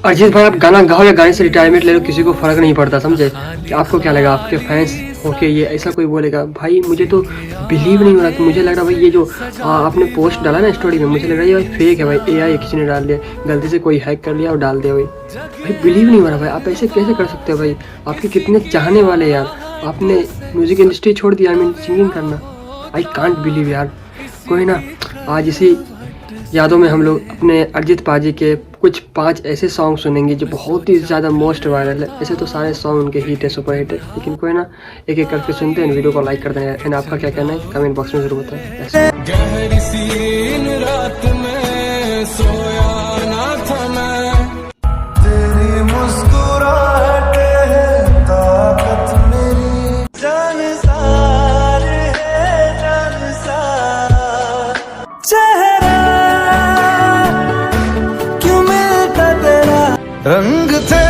अरिजीत भाई, आप गाना गाओ या गाने से रिटायरमेंट ले लो, किसी को फर्क नहीं पड़ता, समझे? कि आपको क्या लगा, आपके फैंस होके ये ऐसा कोई बोलेगा? भाई मुझे तो बिलीव नहीं हो रहा, कि मुझे लग रहा भाई ये जो आपने पोस्ट डाला ना स्टोरी में, मुझे लग रहा है ये भाई फेक है भाई, एआई किसी ने डाल दिया, गलती से कोई हैक कर लिया और डाल दिया भाई बिलीव नहीं हो रहा भाई, आप ऐसे कैसे कर सकते हो भाई? आपके कितने चाहने वाले यार, आपने म्यूजिक इंडस्ट्री छोड़ दिया, आई मीन सिंगिंग करना। आई कांट बिलीव यार। कोई ना, आज इसी यादों में हम लोग अपने अरिजीत पाजी के कुछ 5 ऐसे सॉन्ग सुनेंगे जो बहुत ही ज़्यादा मोस्ट वायरल है। ऐसे तो सारे सॉन्ग उनके हिट है, सुपर हिट है, लेकिन कोई ना, एक एक करके सुनते हैं। वीडियो को लाइक कर दें एंड आपका क्या कहना है कमेंट बॉक्स में ज़रूर बताएं। गहरी सी रात में सोया ना था मैं, तेरी मुस्कुराहट है ताकत मेरी, जानसार है जानसार, चेहरा क्यों मिलता तेरा, रंग थे